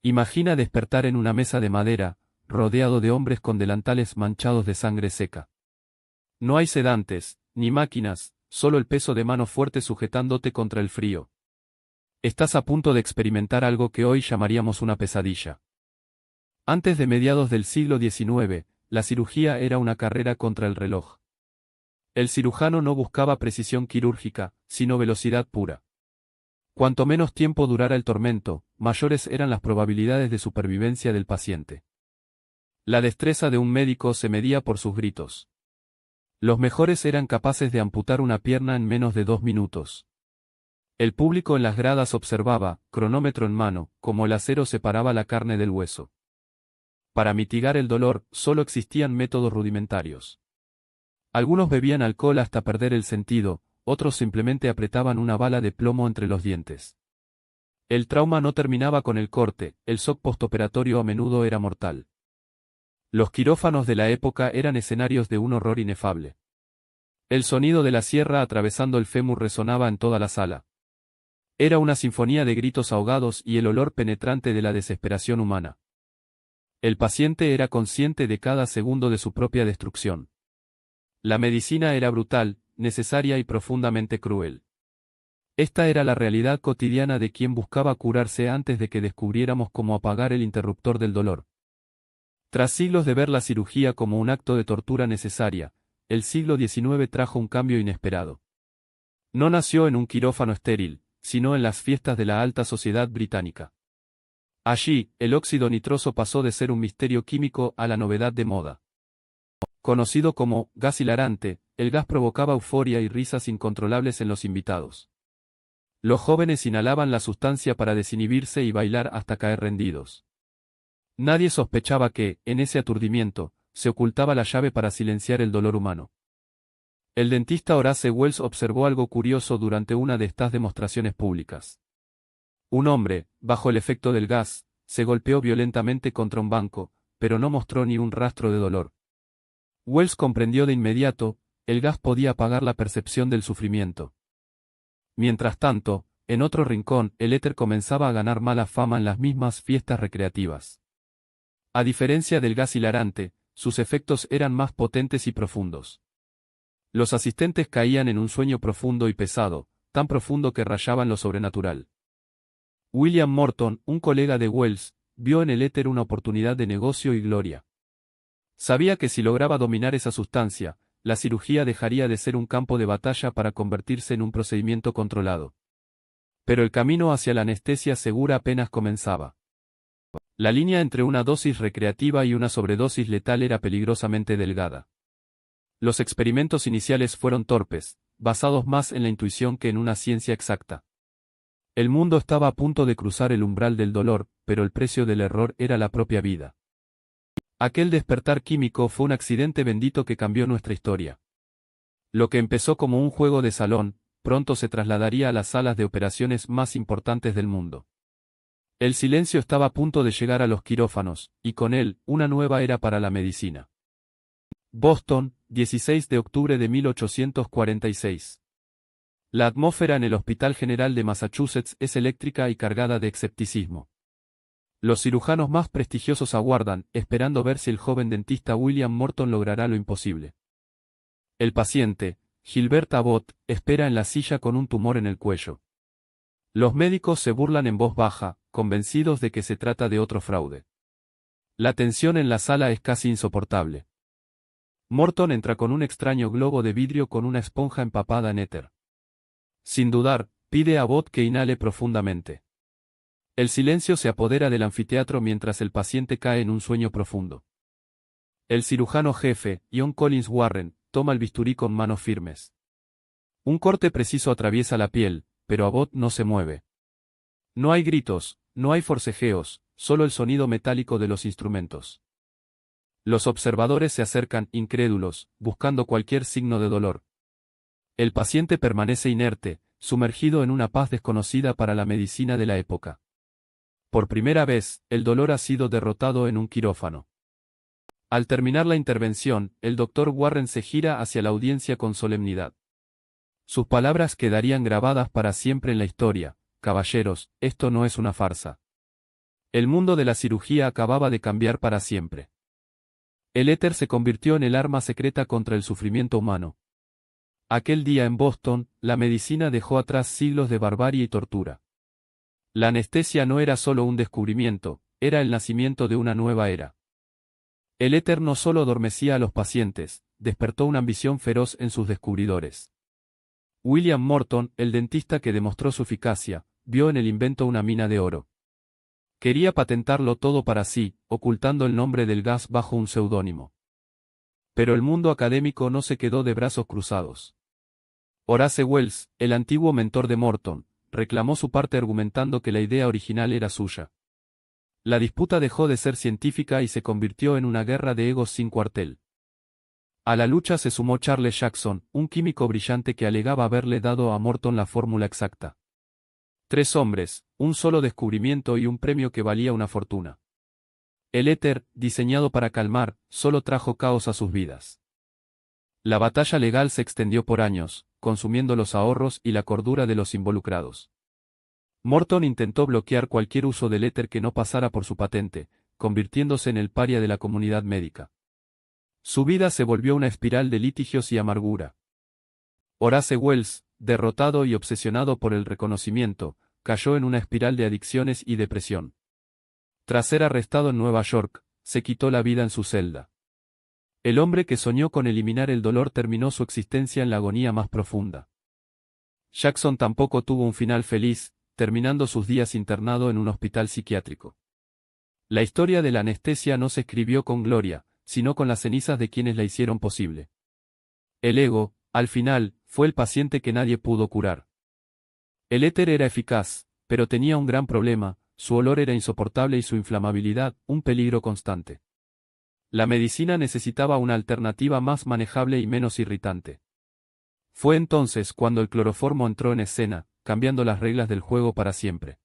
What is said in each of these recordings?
Imagina despertar en una mesa de madera, rodeado de hombres con delantales manchados de sangre seca. No hay sedantes, ni máquinas, solo el peso de manos fuertes sujetándote contra el frío. Estás a punto de experimentar algo que hoy llamaríamos una pesadilla. Antes de mediados del siglo XIX, la cirugía era una carrera contra el reloj. El cirujano no buscaba precisión quirúrgica, sino velocidad pura. Cuanto menos tiempo durara el tormento, mayores eran las probabilidades de supervivencia del paciente. La destreza de un médico se medía por sus gritos. Los mejores eran capaces de amputar una pierna en menos de 2 minutos. El público en las gradas observaba, cronómetro en mano, cómo el acero separaba la carne del hueso. Para mitigar el dolor, solo existían métodos rudimentarios. Algunos bebían alcohol hasta perder el sentido, otros simplemente apretaban una bala de plomo entre los dientes. El trauma no terminaba con el corte, el shock postoperatorio a menudo era mortal. Los quirófanos de la época eran escenarios de un horror inefable. El sonido de la sierra atravesando el fémur resonaba en toda la sala. Era una sinfonía de gritos ahogados y el olor penetrante de la desesperación humana. El paciente era consciente de cada segundo de su propia destrucción. La medicina era brutal, necesaria y profundamente cruel. Esta era la realidad cotidiana de quien buscaba curarse antes de que descubriéramos cómo apagar el interruptor del dolor. Tras siglos de ver la cirugía como un acto de tortura necesaria, el siglo XIX trajo un cambio inesperado. No nació en un quirófano estéril, sino en las fiestas de la alta sociedad británica. Allí, el óxido nitroso pasó de ser un misterio químico a la novedad de moda. Conocido como gas hilarante, el gas provocaba euforia y risas incontrolables en los invitados. Los jóvenes inhalaban la sustancia para desinhibirse y bailar hasta caer rendidos. Nadie sospechaba que, en ese aturdimiento, se ocultaba la llave para silenciar el dolor humano. El dentista Horace Wells observó algo curioso durante una de estas demostraciones públicas. Un hombre, bajo el efecto del gas, se golpeó violentamente contra un banco, pero no mostró ni un rastro de dolor. Wells comprendió de inmediato, el gas podía apagar la percepción del sufrimiento. Mientras tanto, en otro rincón, el éter comenzaba a ganar mala fama en las mismas fiestas recreativas. A diferencia del gas hilarante, sus efectos eran más potentes y profundos. Los asistentes caían en un sueño profundo y pesado, tan profundo que rayaban lo sobrenatural. William Morton, un colega de Wells, vio en el éter una oportunidad de negocio y gloria. Sabía que si lograba dominar esa sustancia, la cirugía dejaría de ser un campo de batalla para convertirse en un procedimiento controlado. Pero el camino hacia la anestesia segura apenas comenzaba. La línea entre una dosis recreativa y una sobredosis letal era peligrosamente delgada. Los experimentos iniciales fueron torpes, basados más en la intuición que en una ciencia exacta. El mundo estaba a punto de cruzar el umbral del dolor, pero el precio del error era la propia vida. Aquel despertar químico fue un accidente bendito que cambió nuestra historia. Lo que empezó como un juego de salón, pronto se trasladaría a las salas de operaciones más importantes del mundo. El silencio estaba a punto de llegar a los quirófanos, y con él, una nueva era para la medicina. Boston, 16 de octubre de 1846. La atmósfera en el Hospital General de Massachusetts es eléctrica y cargada de escepticismo. Los cirujanos más prestigiosos aguardan, esperando ver si el joven dentista William Morton logrará lo imposible. El paciente, Gilbert Abbott, espera en la silla con un tumor en el cuello. Los médicos se burlan en voz baja, convencidos de que se trata de otro fraude. La tensión en la sala es casi insoportable. Morton entra con un extraño globo de vidrio con una esponja empapada en éter. Sin dudar, pide a Abbott que inhale profundamente. El silencio se apodera del anfiteatro mientras el paciente cae en un sueño profundo. El cirujano jefe, John Collins Warren, toma el bisturí con manos firmes. Un corte preciso atraviesa la piel, pero Abbott no se mueve. No hay gritos, no hay forcejeos, solo el sonido metálico de los instrumentos. Los observadores se acercan, incrédulos, buscando cualquier signo de dolor. El paciente permanece inerte, sumergido en una paz desconocida para la medicina de la época. Por primera vez, el dolor ha sido derrotado en un quirófano. Al terminar la intervención, el doctor Warren se gira hacia la audiencia con solemnidad. Sus palabras quedarían grabadas para siempre en la historia: caballeros, esto no es una farsa. El mundo de la cirugía acababa de cambiar para siempre. El éter se convirtió en el arma secreta contra el sufrimiento humano. Aquel día en Boston, la medicina dejó atrás siglos de barbarie y tortura. La anestesia no era solo un descubrimiento, era el nacimiento de una nueva era. El éter no solo adormecía a los pacientes, despertó una ambición feroz en sus descubridores. William Morton, el dentista que demostró su eficacia, vio en el invento una mina de oro. Quería patentarlo todo para sí, ocultando el nombre del gas bajo un seudónimo. Pero el mundo académico no se quedó de brazos cruzados. Horace Wells, el antiguo mentor de Morton, reclamó su parte argumentando que la idea original era suya. La disputa dejó de ser científica y se convirtió en una guerra de egos sin cuartel. A la lucha se sumó Charles Jackson, un químico brillante que alegaba haberle dado a Morton la fórmula exacta. 3 hombres, un solo descubrimiento y un premio que valía una fortuna. El éter, diseñado para calmar, solo trajo caos a sus vidas. La batalla legal se extendió por años, consumiendo los ahorros y la cordura de los involucrados. Morton intentó bloquear cualquier uso del éter que no pasara por su patente, convirtiéndose en el paria de la comunidad médica. Su vida se volvió una espiral de litigios y amargura. Horace Wells, derrotado y obsesionado por el reconocimiento, cayó en una espiral de adicciones y depresión. Tras ser arrestado en Nueva York, se quitó la vida en su celda. El hombre que soñó con eliminar el dolor terminó su existencia en la agonía más profunda. Jackson tampoco tuvo un final feliz, terminando sus días internado en un hospital psiquiátrico. La historia de la anestesia no se escribió con gloria, sino con las cenizas de quienes la hicieron posible. El ego, al final, fue el paciente que nadie pudo curar. El éter era eficaz, pero tenía un gran problema, su olor era insoportable y su inflamabilidad, un peligro constante. La medicina necesitaba una alternativa más manejable y menos irritante. Fue entonces cuando el cloroformo entró en escena, cambiando las reglas del juego para siempre.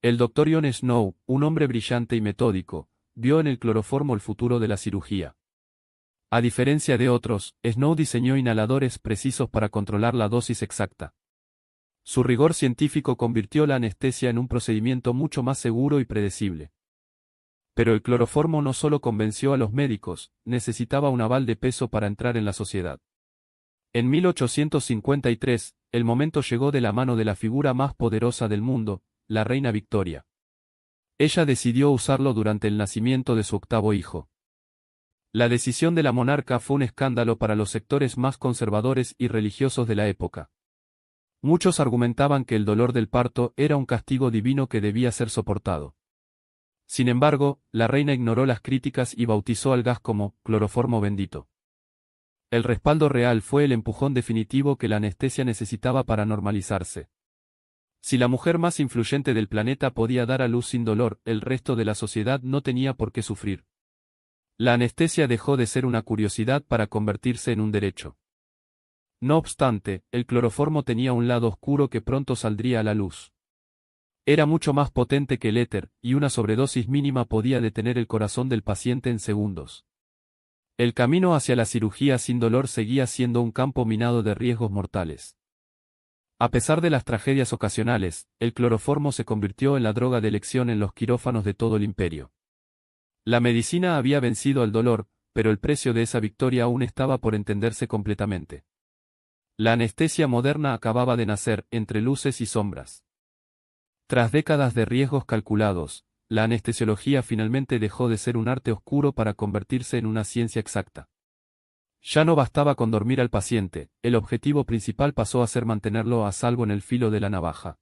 El Dr. John Snow, un hombre brillante y metódico, vio en el cloroformo el futuro de la cirugía. A diferencia de otros, Snow diseñó inhaladores precisos para controlar la dosis exacta. Su rigor científico convirtió la anestesia en un procedimiento mucho más seguro y predecible. Pero el cloroformo no solo convenció a los médicos, necesitaba un aval de peso para entrar en la sociedad. En 1853, el momento llegó de la mano de la figura más poderosa del mundo, la reina Victoria. Ella decidió usarlo durante el nacimiento de su 8º hijo. La decisión de la monarca fue un escándalo para los sectores más conservadores y religiosos de la época. Muchos argumentaban que el dolor del parto era un castigo divino que debía ser soportado. Sin embargo, la reina ignoró las críticas y bautizó al gas como cloroformo bendito. El respaldo real fue el empujón definitivo que la anestesia necesitaba para normalizarse. Si la mujer más influyente del planeta podía dar a luz sin dolor, el resto de la sociedad no tenía por qué sufrir. La anestesia dejó de ser una curiosidad para convertirse en un derecho. No obstante, el cloroformo tenía un lado oscuro que pronto saldría a la luz. Era mucho más potente que el éter, y una sobredosis mínima podía detener el corazón del paciente en segundos. El camino hacia la cirugía sin dolor seguía siendo un campo minado de riesgos mortales. A pesar de las tragedias ocasionales, el cloroformo se convirtió en la droga de elección en los quirófanos de todo el imperio. La medicina había vencido al dolor, pero el precio de esa victoria aún estaba por entenderse completamente. La anestesia moderna acababa de nacer, entre luces y sombras. Tras décadas de riesgos calculados, la anestesiología finalmente dejó de ser un arte oscuro para convertirse en una ciencia exacta. Ya no bastaba con dormir al paciente, el objetivo principal pasó a ser mantenerlo a salvo en el filo de la navaja.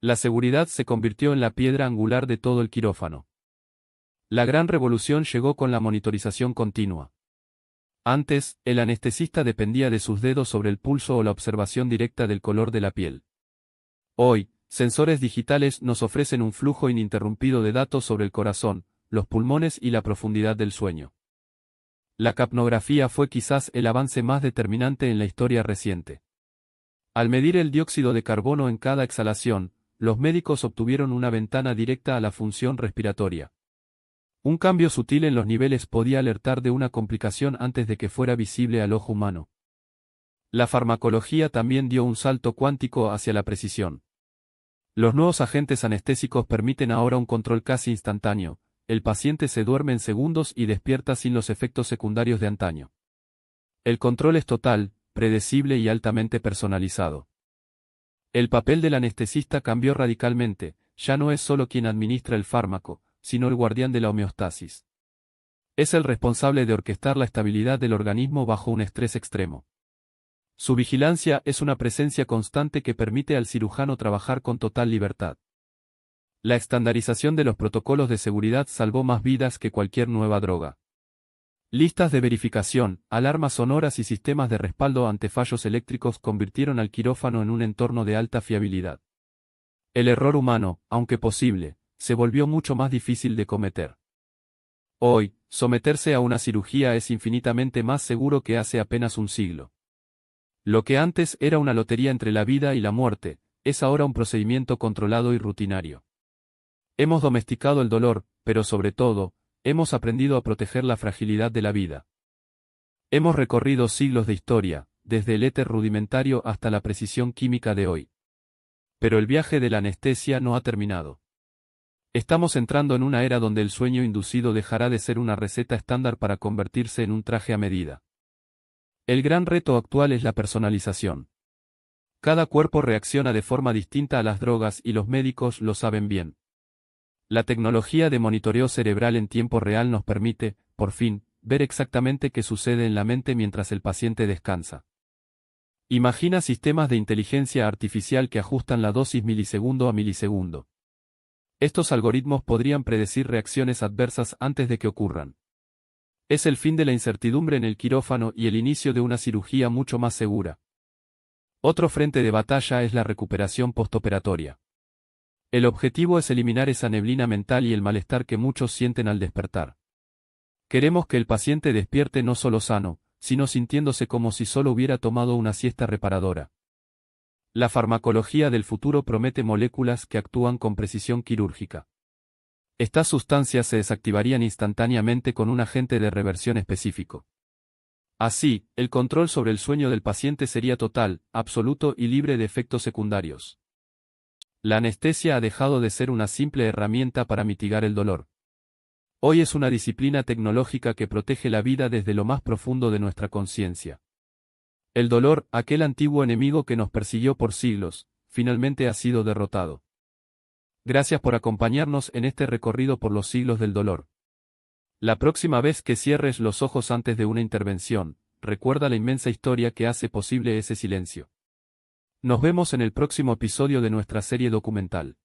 La seguridad se convirtió en la piedra angular de todo el quirófano. La gran revolución llegó con la monitorización continua. Antes, el anestesista dependía de sus dedos sobre el pulso o la observación directa del color de la piel. Hoy, sensores digitales nos ofrecen un flujo ininterrumpido de datos sobre el corazón, los pulmones y la profundidad del sueño. La capnografía fue quizás el avance más determinante en la historia reciente. Al medir el dióxido de carbono en cada exhalación, los médicos obtuvieron una ventana directa a la función respiratoria. Un cambio sutil en los niveles podía alertar de una complicación antes de que fuera visible al ojo humano. La farmacología también dio un salto cuántico hacia la precisión. Los nuevos agentes anestésicos permiten ahora un control casi instantáneo. El paciente se duerme en segundos y despierta sin los efectos secundarios de antaño. El control es total, predecible y altamente personalizado. El papel del anestesista cambió radicalmente, ya no es solo quien administra el fármaco, sino el guardián de la homeostasis. Es el responsable de orquestar la estabilidad del organismo bajo un estrés extremo. Su vigilancia es una presencia constante que permite al cirujano trabajar con total libertad. La estandarización de los protocolos de seguridad salvó más vidas que cualquier nueva droga. Listas de verificación, alarmas sonoras y sistemas de respaldo ante fallos eléctricos convirtieron al quirófano en un entorno de alta fiabilidad. El error humano, aunque posible, se volvió mucho más difícil de cometer. Hoy, someterse a una cirugía es infinitamente más seguro que hace apenas un siglo. Lo que antes era una lotería entre la vida y la muerte, es ahora un procedimiento controlado y rutinario. Hemos domesticado el dolor, pero sobre todo, hemos aprendido a proteger la fragilidad de la vida. Hemos recorrido siglos de historia, desde el éter rudimentario hasta la precisión química de hoy. Pero el viaje de la anestesia no ha terminado. Estamos entrando en una era donde el sueño inducido dejará de ser una receta estándar para convertirse en un traje a medida. El gran reto actual es la personalización. Cada cuerpo reacciona de forma distinta a las drogas y los médicos lo saben bien. La tecnología de monitoreo cerebral en tiempo real nos permite, por fin, ver exactamente qué sucede en la mente mientras el paciente descansa. Imagina sistemas de inteligencia artificial que ajustan la dosis milisegundo a milisegundo. Estos algoritmos podrían predecir reacciones adversas antes de que ocurran. Es el fin de la incertidumbre en el quirófano y el inicio de una cirugía mucho más segura. Otro frente de batalla es la recuperación postoperatoria. El objetivo es eliminar esa neblina mental y el malestar que muchos sienten al despertar. Queremos que el paciente despierte no solo sano, sino sintiéndose como si solo hubiera tomado una siesta reparadora. La farmacología del futuro promete moléculas que actúan con precisión quirúrgica. Estas sustancias se desactivarían instantáneamente con un agente de reversión específico. Así, el control sobre el sueño del paciente sería total, absoluto y libre de efectos secundarios. La anestesia ha dejado de ser una simple herramienta para mitigar el dolor. Hoy es una disciplina tecnológica que protege la vida desde lo más profundo de nuestra conciencia. El dolor, aquel antiguo enemigo que nos persiguió por siglos, finalmente ha sido derrotado. Gracias por acompañarnos en este recorrido por los siglos del dolor. La próxima vez que cierres los ojos antes de una intervención, recuerda la inmensa historia que hace posible ese silencio. Nos vemos en el próximo episodio de nuestra serie documental.